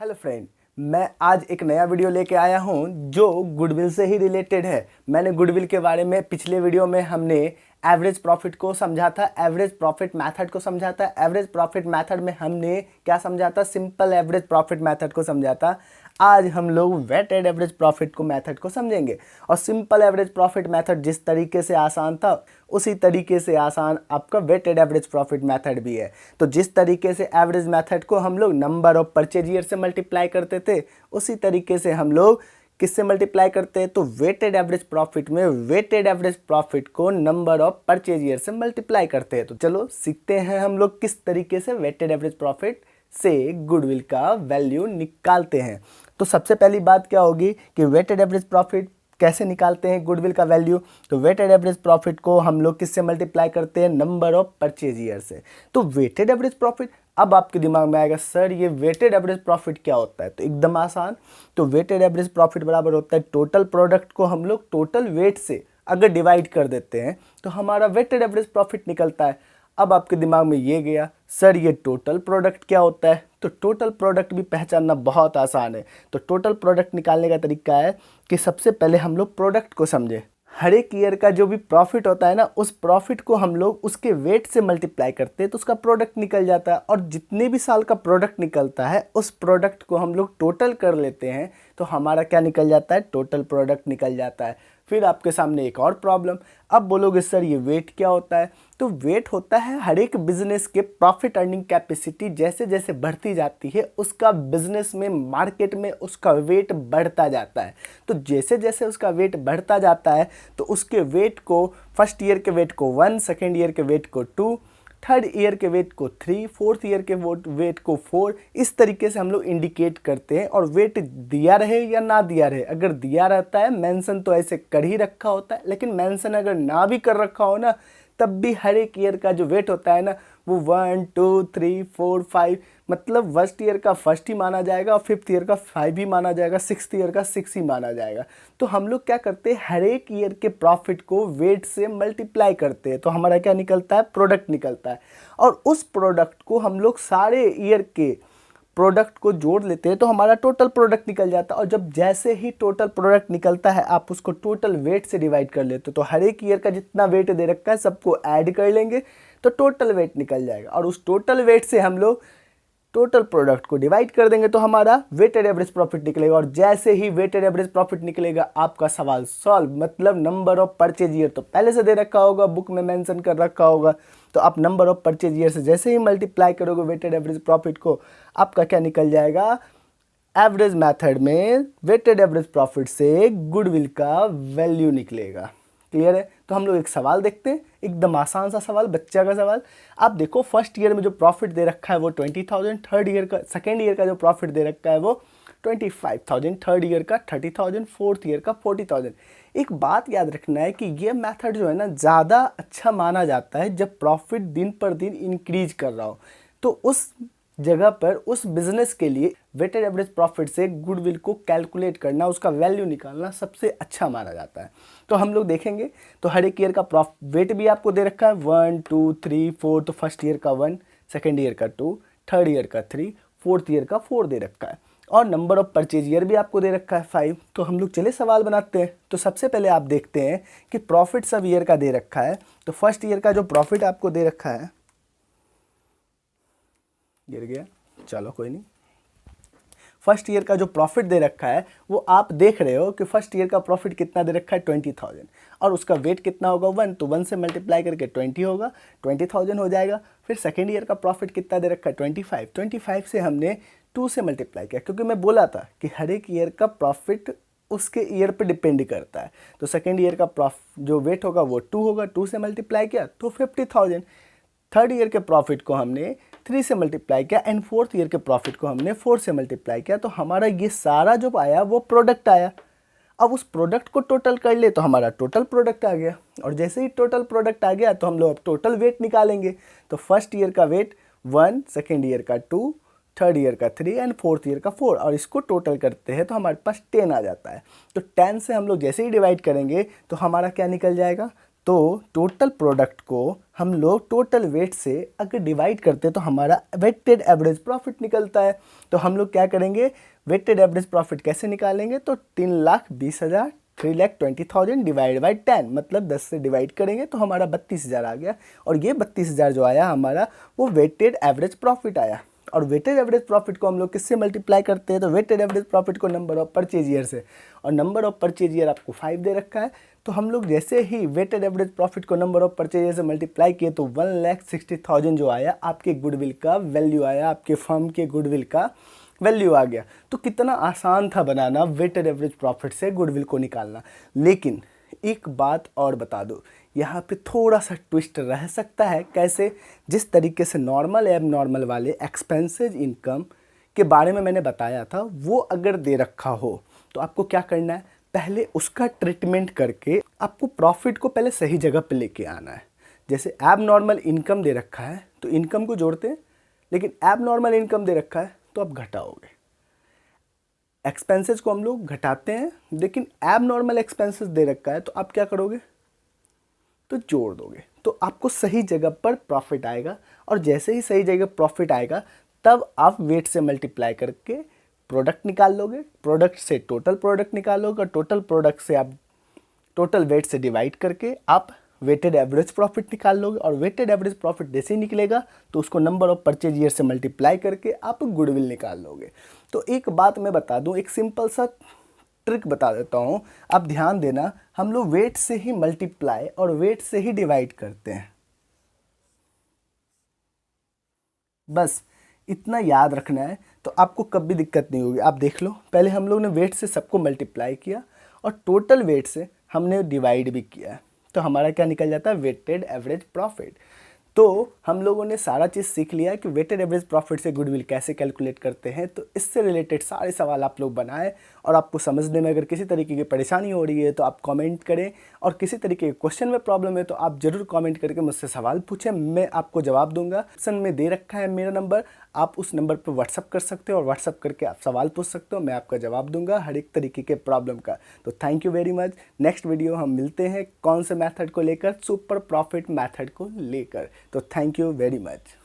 Hello friend, मैं आज एक नया वीडियो लेके आया हूँ जो गुडविल से ही रिलेटेड है। मैंने गुडविल के बारे में पिछले वीडियो में हमने एवरेज प्रॉफिट को समझा था, एवरेज प्रॉफिट मेथड को समझा था। एवरेज प्रॉफिट मेथड में हमने क्या समझा था? सिंपल एवरेज प्रॉफिट मेथड को समझा था। आज हम लोग वेटेड एवरेज प्रॉफिट को मेथड को समझेंगे। और सिंपल एवरेज प्रॉफिट मेथड जिस तरीके से आसान था उसी तरीके से आसान आपका वेटेड एवरेज प्रॉफिट मेथड भी है। तो जिस तरीके से एवरेज मेथड को हम लोग नंबर ऑफ परचेज ईयर से मल्टीप्लाई करते थे, उसी तरीके से हम लोग किससे मल्टीप्लाई करते हैं? तो वेटेड एवरेज प्रॉफिट में वेटेड एवरेज प्रॉफिट को नंबर ऑफ परचेज ईयर से मल्टीप्लाई करते हैं। तो चलो सीखते हैं हम लोग किस तरीके से वेटेड एवरेज प्रॉफिट से गुडविल का वैल्यू निकालते हैं। तो सबसे पहली बात क्या होगी कि वेटेड एवरेज प्रॉफिट कैसे निकालते हैं गुडविल का वैल्यू? तो वेटेड एवरेज प्रॉफिट को हम लोग किससे मल्टीप्लाई करते हैं? नंबर ऑफ परचेज ईयर से। तो वेटेड एवरेज प्रॉफिट, अब आपके दिमाग में आएगा सर ये वेटेड एवरेज प्रॉफिट क्या होता है? तो एकदम आसान। तो वेटेड एवरेज प्रॉफिट बराबर होता है टोटल प्रोडक्ट को हम लोग टोटल वेट से अगर डिवाइड कर देते हैं तो हमारा वेटेड एवरेज प्रॉफिट निकलता है। अब आपके दिमाग में ये गया सर ये टोटल प्रोडक्ट क्या होता है? तो टोटल प्रोडक्ट भी पहचानना बहुत आसान है। तो टोटल प्रोडक्ट निकालने का तरीका है कि सबसे पहले हम लोग प्रोडक्ट को समझे। हर एक ईयर का जो भी प्रॉफिट होता है ना, उस प्रॉफिट को हम लोग उसके वेट से मल्टीप्लाई करते हैं तो उसका प्रोडक्ट निकल जाता है। और जितने भी साल का प्रोडक्ट निकलता है उस प्रोडक्ट को हम लोग टोटल कर लेते हैं तो हमारा क्या निकल जाता है? टोटल प्रोडक्ट निकल जाता है। फिर आपके सामने एक और प्रॉब्लम। अब बोलोगे सर ये वेट क्या होता है? तो वेट होता है हर एक बिजनेस के प्रॉफिट अर्निंग कैपेसिटी जैसे जैसे बढ़ती जाती है उसका बिजनेस में मार्केट में उसका वेट बढ़ता जाता है। तो जैसे जैसे उसका वेट बढ़ता जाता है तो उसके वेट को फर्स्ट ईयर के वेट को 1, सेकेंड ईयर के वेट को 2, थर्ड ईयर के वेट को 3, फोर्थ ईयर के वेट को 4, इस तरीके से हम लोग इंडिकेट करते हैं। और वेट दिया रहे या ना दिया रहे, अगर दिया रहता है मेंशन तो ऐसे कर ही रखा होता है, लेकिन मेंशन अगर ना भी कर रखा हो ना तब भी हर एक ईयर का जो वेट होता है ना वो 1, 2, 3, 4, 5 मतलब फर्स्ट ईयर का फर्स्ट ही माना जाएगा और फिफ्थ ईयर का 5 ही माना जाएगा, सिक्स्थ ईयर का 6 ही माना जाएगा। तो हम लोग क्या करते हैं? हर एक ईयर के प्रॉफिट को वेट से मल्टीप्लाई करते हैं तो हमारा क्या निकलता है? प्रोडक्ट निकलता है। और उस प्रोडक्ट को हम लोग सारे ईयर के प्रोडक्ट को जोड़ लेते हैं तो हमारा टोटल प्रोडक्ट निकल जाता है। और जब जैसे ही टोटल प्रोडक्ट निकलता है आप उसको टोटल वेट से डिवाइड कर लेते हो। तो हर एक ईयर का जितना वेट दे रखा है सबको ऐड कर लेंगे तो टोटल वेट निकल जाएगा। और उस टोटल वेट से हम लोग टोटल प्रोडक्ट को डिवाइड कर देंगे तो हमारा वेटेड एवरेज प्रॉफिट निकलेगा। और जैसे ही वेटेड एवरेज प्रॉफिट निकलेगा आपका सवाल सॉल्व। मतलब नंबर ऑफ परचेज ईयर तो पहले से दे रखा होगा, बुक में मेंशन कर रखा होगा, तो आप नंबर ऑफ परचेज ईयर से जैसे ही मल्टीप्लाई करोगे वेटेड एवरेज प्रॉफिट को, आपका क्या निकल जाएगा? एवरेज मेथड में वेटेड एवरेज प्रॉफिट से गुडविल का वैल्यू निकलेगा। क्लियर है? तो हम लोग एक सवाल देखते हैं, एकदम आसान सा सवाल, बच्चा का सवाल। आप देखो फर्स्ट ईयर में जो प्रॉफिट दे रखा है वो 20,000, थर्ड ईयर का सेकेंड ईयर का जो प्रॉफिट दे रखा है वो 25,000, थर्ड ईयर का 30,000, फोर्थ ईयर का 40,000। एक बात याद रखना है कि ये मेथड जो है ना ज़्यादा अच्छा माना जाता है जब प्रॉफिट दिन पर दिन इंक्रीज कर रहा हो। तो उस जगह पर उस बिजनेस के लिए वेटेड एवरेज प्रॉफिट से गुडविल को कैलकुलेट करना, उसका वैल्यू निकालना सबसे अच्छा माना जाता है। तो हम लोग देखेंगे तो हर एक ईयर का वेट भी आपको दे रखा है 1, 2, 3, 4। तो फर्स्ट ईयर का 1, सेकेंड ईयर का 2, थर्ड ईयर का 3, फोर्थ ईयर का 4 दे रखा है। और नंबर ऑफ परचेज ईयर भी आपको दे रखा है 5। तो हम लोग चले सवाल बनाते हैं। तो सबसे पहले आप देखते हैं कि प्रॉफिट सब ईयर का दे रखा है। तो फर्स्ट ईयर का जो प्रॉफिट आपको दे रखा है, गिर गया, चलो कोई नहीं। फर्स्ट ईयर का जो प्रॉफिट दे रखा है वो आप देख रहे हो कि फर्स्ट ईयर का प्रॉफिट कितना दे रखा है? 20,000। और उसका वेट कितना होगा? 1, तो 1 से मल्टीप्लाई करके 20 होगा, 20,000 हो जाएगा। फिर सेकेंड ईयर का प्रॉफिट कितना दे रखा है? 25। 25 से हमने 2 से मल्टीप्लाई किया क्योंकि मैं बोला था कि हर एक ईयर का प्रॉफिट उसके ईयर पे डिपेंड करता है। तो सेकेंड ईयर का जो वेट होगा वो 2 होगा, 2 से मल्टीप्लाई किया तो 50,000। थर्ड ईयर के प्रॉफिट को हमने 3 से मल्टीप्लाई किया एंड फोर्थ ईयर के प्रॉफिट को हमने 4 से मल्टीप्लाई किया। तो हमारा ये सारा जो आया वो प्रोडक्ट आया। अब उस प्रोडक्ट को टोटल कर ले तो हमारा टोटल प्रोडक्ट आ गया। और जैसे ही टोटल प्रोडक्ट आ गया तो हम लोग अब टोटल वेट निकालेंगे। तो फर्स्ट ईयर का वेट 1, सेकेंड ईयर का 2, थर्ड ईयर का 3 एंड फोर्थ ईयर का 4, और इसको टोटल करते हैं तो हमारे पास 10 आ जाता है। तो 10 से हम लोग जैसे ही डिवाइड करेंगे तो हमारा क्या निकल जाएगा? तो टोटल प्रोडक्ट को हम लोग टोटल वेट से अगर डिवाइड करते हैं तो हमारा वेटेड एवरेज प्रॉफिट निकलता है। तो हम लोग क्या करेंगे, वेटेड एवरेज प्रॉफिट कैसे निकालेंगे, तो 3,20,000 3,20,000 डिवाइड बाई 10, मतलब 10 से डिवाइड करेंगे तो हमारा 32,000 आ गया। और ये 32,000 जो आया हमारा वो वेटेड एवरेज प्रॉफिट आया। और वेटेड एवरेज प्रॉफिट को हम लोग किससे मल्टीप्लाई करते हैं, तो वेटेड एवरेज प्रॉफिट को नंबर ऑफ परचेज ईयर से, और नंबर ऑफ परचेज ईयर आपको 5 दे रखा है। तो हम लोग जैसे ही वेटेड एवरेज प्रॉफिट को नंबर ऑफ परचेज ईयर से मल्टीप्लाई किए तो 1,60,000 जो आया आपके गुडविल का वैल्यू आया, आपके फर्म के गुडविल का वैल्यू आ गया। तो कितना आसान था बनाना वेटेड एवरेज प्रॉफिट से गुडविल को निकालना। लेकिन एक बात और बता दो, यहाँ पे थोड़ा सा ट्विस्ट रह सकता है। कैसे, जिस तरीके से नॉर्मल एब नॉर्मल वाले एक्सपेंसेस इनकम के बारे में मैंने बताया था, वो अगर दे रखा हो तो आपको क्या करना है, पहले उसका ट्रीटमेंट करके आपको प्रॉफिट को पहले सही जगह पे लेके आना है। जैसे एब नॉर्मल इनकम दे रखा है तो इनकम को जोड़ते हैं, लेकिन एब नॉर्मल इनकम दे रखा है तो आप घटाओगे। एक्सपेंसेस को हम लोग घटाते हैं, लेकिन एब नॉर्मल एक्सपेंसेस दे रखा है तो आप क्या करोगे, तो जोड़ दोगे। तो आपको सही जगह पर प्रॉफिट आएगा। और जैसे ही सही जगह प्रॉफिट आएगा तब आप वेट से मल्टीप्लाई करके प्रोडक्ट निकाल लोगे, प्रोडक्ट से टोटल प्रोडक्ट निकालोगे, और टोटल प्रोडक्ट से आप टोटल वेट से डिवाइड करके आप वेटेड एवरेज प्रॉफिट निकाल लोगे। और वेटेड एवरेज प्रॉफिट जैसे ही निकलेगा तो उसको नंबर ऑफ परचेज ईयर से मल्टीप्लाई करके आप गुडविल निकाल लोगे। तो एक बात मैं बता दूं, एक सिंपल सा ट्रिक बता देता हूं, आप ध्यान देना। हम लोग वेट से ही मल्टीप्लाई और वेट से ही डिवाइड करते हैं, बस इतना याद रखना है। तो आपको कभी दिक्कत नहीं होगी। आप देख लो, पहले हम लोग ने वेट से सबको मल्टीप्लाई किया और टोटल वेट से हमने डिवाइड भी किया, तो हमारा क्या निकल जाता है, वेटेड एवरेज प्रॉफिट। तो हम लोगों ने सारा चीज़ सीख लिया कि वेटेड एवरेज प्रॉफिट से गुडविल कैसे कैलकुलेट करते हैं। तो इससे रिलेटेड सारे सवाल आप लोग बनाएं, और आपको समझने में अगर किसी तरीके की परेशानी हो रही है तो आप कमेंट करें, और किसी तरीके के क्वेश्चन में प्रॉब्लम है तो आप ज़रूर कमेंट करके मुझसे सवाल पूछें, मैं आपको जवाब दूंगा। ऑप्शन में दे रखा है मेरा नंबर, आप उस नंबर पर व्हाट्सअप कर सकते हो और व्हाट्सअप करके आप सवाल पूछ सकते हो, मैं आपका जवाब दूंगा हर एक तरीके के प्रॉब्लम का। तो thank you very much. Next video हम मिलते हैं कौन से मेथड को लेकर, सुपर प्रॉफिट मेथड को लेकर। तो थैंक यू वेरी मच।